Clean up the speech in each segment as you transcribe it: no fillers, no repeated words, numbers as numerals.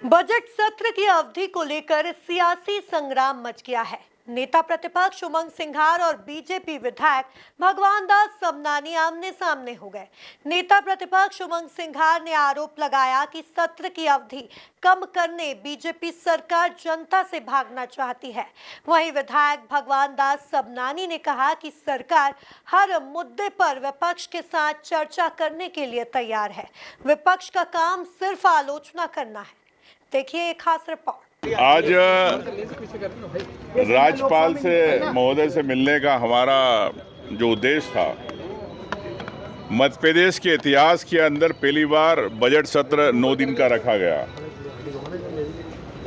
Budget सत्र की अवधि को लेकर सियासी संग्राम मच गया है। नेता प्रतिपक्ष उमंग सिंघार और बीजेपी विधायक भगवान दास सबनानी आमने सामने हो गए। नेता प्रतिपक्ष उमंग सिंघार ने आरोप लगाया कि सत्र की अवधि कम करने बीजेपी सरकार जनता से भागना चाहती है। वहीं विधायक भगवान दास सबनानी ने कहा कि सरकार हर मुद्दे पर विपक्ष के साथ चर्चा करने के लिए तैयार है। विपक्ष का काम सिर्फ आलोचना करना है। देखिए एक खास रिपोर्ट। आज राज्यपाल से महोदय से मिलने का हमारा जो उद्देश्य था, मध्य प्रदेश के इतिहास के अंदर पहली बार बजट सत्र 9 दिन का रखा गया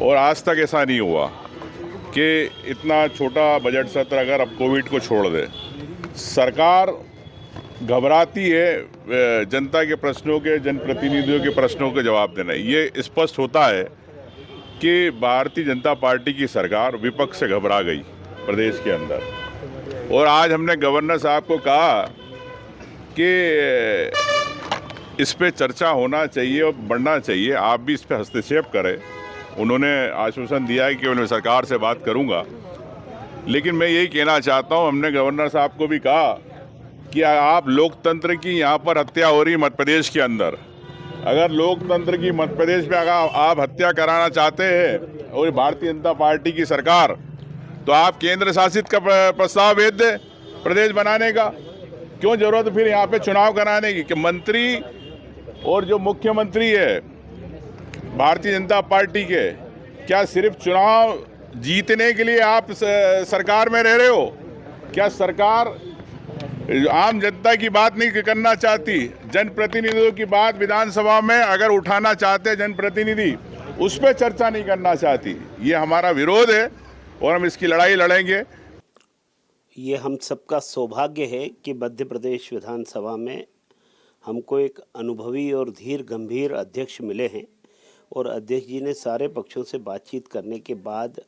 और आज तक ऐसा नहीं हुआ कि इतना छोटा बजट सत्र अगर अब कोविड को छोड़ दे। सरकार घबराती है जनता के प्रश्नों के, जनप्रतिनिधियों के प्रश्नों के जवाब देना। ये स्पष्ट होता है कि भारतीय जनता पार्टी की सरकार विपक्ष से घबरा गई प्रदेश के अंदर। और आज हमने गवर्नर साहब को कहा कि इस पे चर्चा होना चाहिए और बढ़ना चाहिए, आप भी इस पे हस्तक्षेप करें। उन्होंने आश्वासन दिया है कि मैं सरकार से बात करूंगा। लेकिन मैं यही कहना चाहता हूं, हमने गवर्नर साहब को भी कहा कि आप लोकतंत्र की यहाँ पर हत्या हो रही मध्य प्रदेश के अंदर, अगर लोकतंत्र की मध्य प्रदेश में अगर आप हत्या कराना चाहते हैं और भारतीय जनता पार्टी की सरकार, तो आप केंद्र शासित का प्रस्ताव भेज दे प्रदेश बनाने का। क्यों जरूरत फिर यहाँ पे चुनाव कराने की? कि मंत्री और जो मुख्यमंत्री है भारतीय जनता पार्टी के, क्या सिर्फ चुनाव जीतने के लिए आप सरकार में रह रहे हो? क्या सरकार आम जनता की बात नहीं करना चाहती? जनप्रतिनिधियों की बात विधानसभा में अगर उठाना चाहते जनप्रतिनिधि, उस पर चर्चा नहीं करना चाहती। ये हमारा विरोध है और हम इसकी लड़ाई लड़ेंगे। ये हम सबका सौभाग्य है कि मध्य प्रदेश विधानसभा में हमको एक अनुभवी और धीर गंभीर अध्यक्ष मिले हैं और अध्यक्ष जी ने सारे पक्षों से बातचीत करने के बाद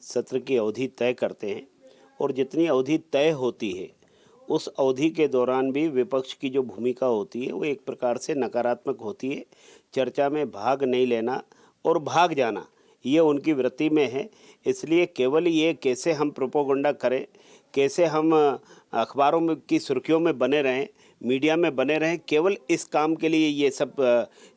सत्र की अवधि तय करते हैं और जितनी अवधि तय होती है उस अवधि के दौरान भी विपक्ष की जो भूमिका होती है वो एक प्रकार से नकारात्मक होती है। चर्चा में भाग नहीं लेना और भाग जाना, ये उनकी वृत्ति में है। इसलिए केवल ये कैसे हम प्रोपोगंडा करें, कैसे हम अखबारों में की सुर्खियों में बने रहें, मीडिया में बने रहें, केवल इस काम के लिए ये सब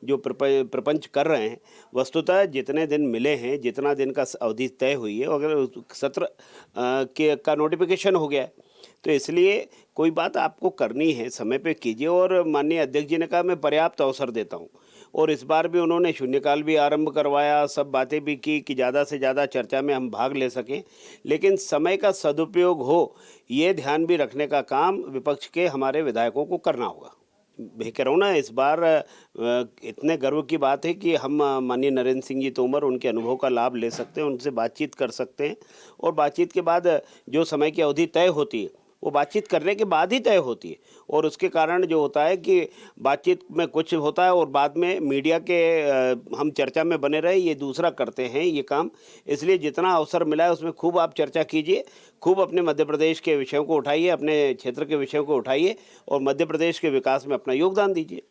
जो प्रपंच कर रहे हैं। वस्तुतः जितने दिन मिले हैं, जितना दिन का अवधि तय हुई है, अगर सत्र का नोटिफिकेशन हो गया है तो इसलिए कोई बात आपको करनी है समय पे कीजिए। और माननीय अध्यक्ष जी ने कहा मैं पर्याप्त अवसर देता हूं और इस बार भी उन्होंने शून्यकाल भी आरंभ करवाया, सब बातें भी की कि ज़्यादा से ज़्यादा चर्चा में हम भाग ले सकें, लेकिन समय का सदुपयोग हो ये ध्यान भी रखने का काम विपक्ष के हमारे विधायकों को करना होगा। मैं कह रहा हूँ ना, इस बार इतने गर्व की बात है कि हम माननीय नरेंद्र सिंह जी तोमर, उनके अनुभव का लाभ ले सकते हैं, उनसे बातचीत कर सकते हैं और बातचीत के बाद जो समय की अवधि तय होती है वो बातचीत करने के बाद ही तय होती है। और उसके कारण जो होता है कि बातचीत में कुछ होता है और बाद में मीडिया के हम चर्चा में बने रहे, ये दूसरा करते हैं ये काम। इसलिए जितना अवसर मिला है उसमें खूब आप चर्चा कीजिए, खूब अपने मध्य प्रदेश के विषयों को उठाइए, अपने क्षेत्र के विषयों को उठाइए और मध्य प्रदेश के विकास में अपना योगदान दीजिए।